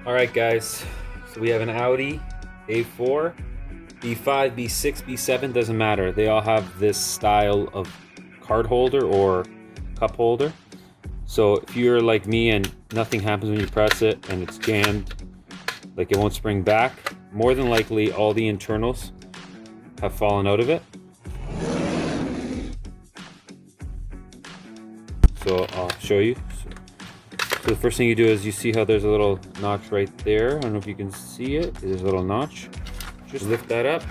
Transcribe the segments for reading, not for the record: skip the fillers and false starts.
Alright guys, so we have an Audi A4, B5, B6, B7, doesn't matter. They all have this style of card holder or cup holder. So if you're like me and nothing happens when you press it and it's jammed, like it won't spring back, more than likely all the internals have fallen out of it. So I'll show you. So the first thing you do is you see how there's a little notch right there. I don't know if you can see it. There's a little notch. Just lift that up.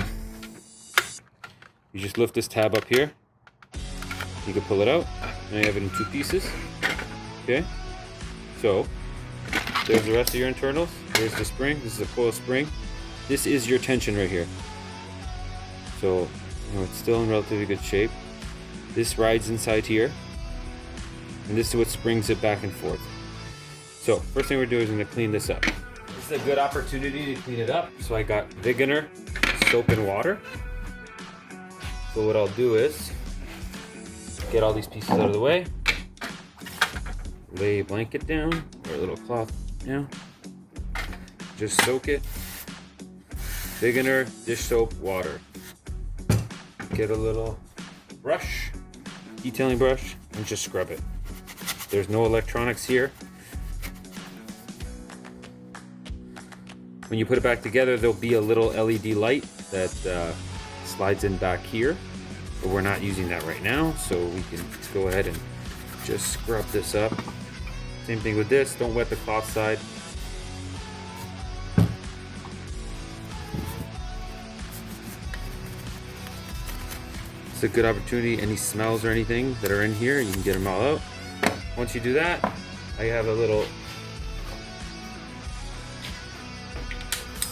You just lift this tab up here. You can pull it out. Now you have it in two pieces. Okay. So there's the rest of your internals. There's the spring. This is a coil spring. This is your tension right here. So it's still in relatively good shape. This rides inside here. And this is what springs it back and forth. So first thing we're doing is going to clean this up. This is a good opportunity to clean it up. So I got Vigener soap and water. So what I'll do is get all these pieces out of the way. Lay a blanket down or a little cloth down. Just soak it. Vigener dish soap water. Get a little brush, detailing brush, and just scrub it. There's no electronics here. When you put it back together, there'll be a little LED light that slides in back here, but we're not using that right now, so we can go ahead and just scrub this up. Same thing with this, don't wet the cloth side. It's a good opportunity, any smells or anything that are in here, you can get them all out. Once you do that, I have a little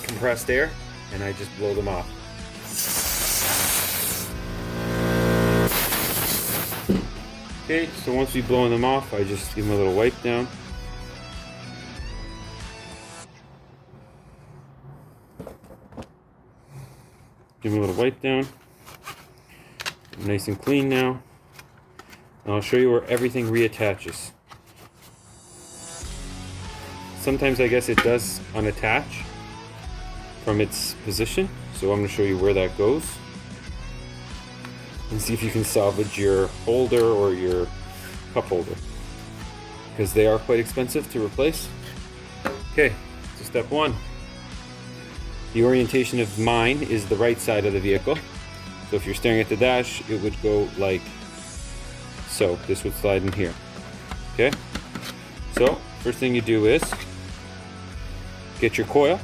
compressed air and I just blow them off. Okay, so once we've blown them off, I just give them a little wipe down. Give them a little wipe down. Nice and clean now. And I'll show you where everything reattaches. Sometimes I guess it does unattach from its position, so I'm going to show you where that goes and see if you can salvage your holder or your cup holder, because they are quite expensive to replace. Okay, so step one. The orientation of mine is the right side of the vehicle, so if you're staring at the dash, it would go like so. This would slide in here. Okay, so first thing you do is get your coil,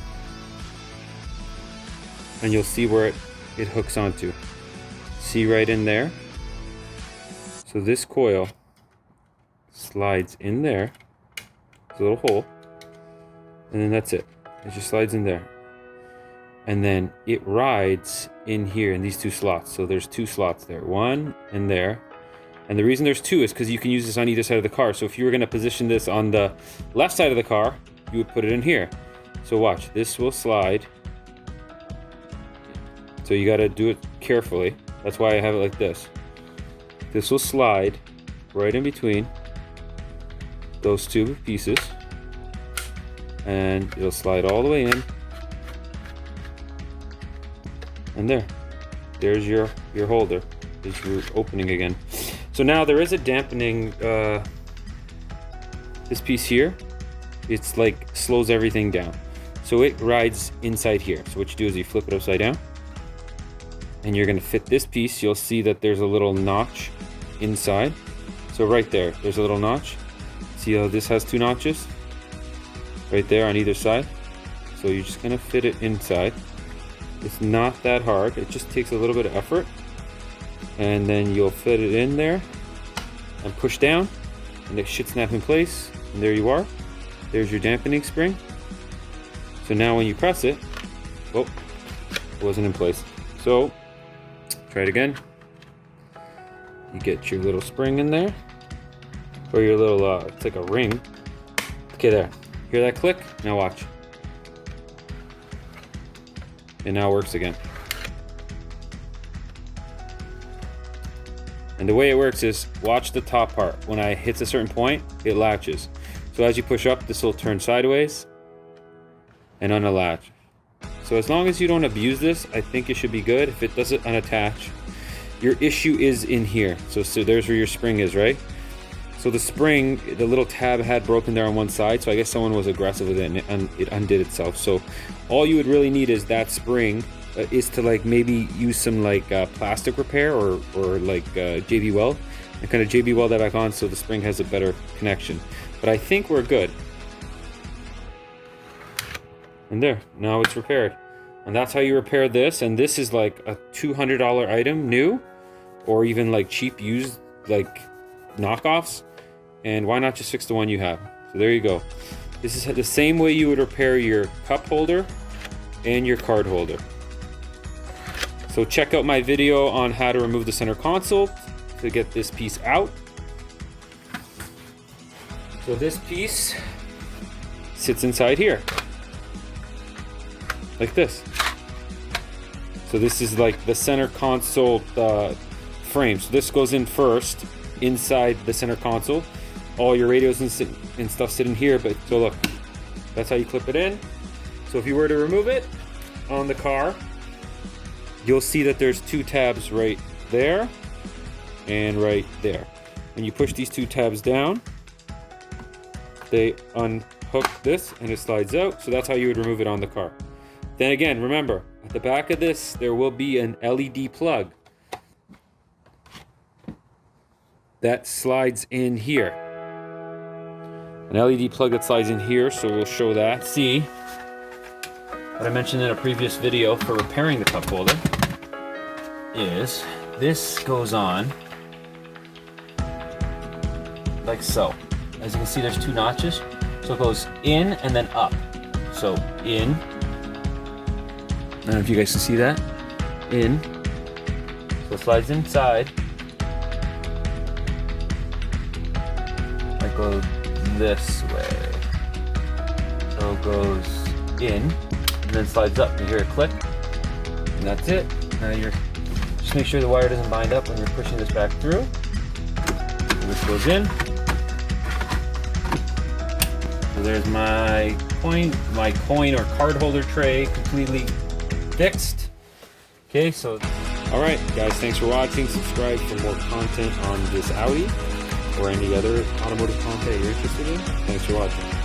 and you'll see where it hooks onto. See right in there? So this coil slides in there. There's a little hole. And then that's it. It just slides in there. And then it rides in here in these two slots. So there's two slots there. One and there. And the reason there's two is because you can use this on either side of the car. So if you were going to position this on the left side of the car, you would put it in here. So watch. This will slide. So you got to do it carefully. That's why I have it like this. This will slide right in between those two pieces. And it'll slide all the way in. And there's your holder. There's your opening again. So now there is a dampening, this piece here, it's like slows everything down. So it rides inside here. So what you do is you flip it upside down. And you're going to fit this piece. You'll see that there's a little notch inside. So right there, there's a little notch. See how this has two notches? Right there on either side. So you're just going to fit it inside. It's not that hard. It just takes a little bit of effort. And then you'll fit it in there and push down. And it should snap in place. And there you are. There's your dampening spring. So now when you press it, oh, it wasn't in place. So try it again. You get your little spring in there, or your little, it's like a ring. Okay, there. Hear that click? Now watch. It now works again. And the way it works is, watch the top part. When I hit a certain point, it latches. So as you push up, this will turn sideways. and unlatch. So as long as you don't abuse this, I think it should be good. If it doesn't unattach, your issue is in here. So there's where your spring is, right? So the spring, the little tab had broken there on one side, so I guess someone was aggressive with it and it undid itself. So all you would really need is that spring, is to like maybe use some like plastic repair or like JB Weld, and kind of JB Weld that back on so the spring has a better connection. But I think we're good. And there, now it's repaired. And that's how you repair this. And this is like a $200 item new, or even like cheap used like knockoffs. And why not just fix the one you have? So there you go. This is the same way you would repair your cup holder and your card holder. So check out my video on how to remove the center console to get this piece out. So this piece sits inside here, like this. So this is like the center console frame. So this goes in first, inside the center console. All your radios and stuff sit in here, but so look, that's how you clip it in. So if you were to remove it on the car, you'll see that there's two tabs right there and right there. When you push these two tabs down, they unhook this and it slides out. So that's how you would remove it on the car. Then again, remember, at the back of this, there will be an LED plug that slides in here. An LED plug that slides in here, so we'll show that. See, what I mentioned in a previous video for repairing the cup holder is this goes on like so. As you can see, there's two notches. So it goes in and then up. So in. I don't know if you guys can see that. In. So it slides inside. It goes this way. So it goes in and then slides up. You hear it click. And that's it. Now you're just make sure the wire doesn't bind up when you're pushing this back through. So this goes in. So there's my coin or card holder tray completely fixed. Okay, so all right, guys, thanks for watching. Subscribe for more content on this Audi or any other automotive content you're interested in. Thanks for watching.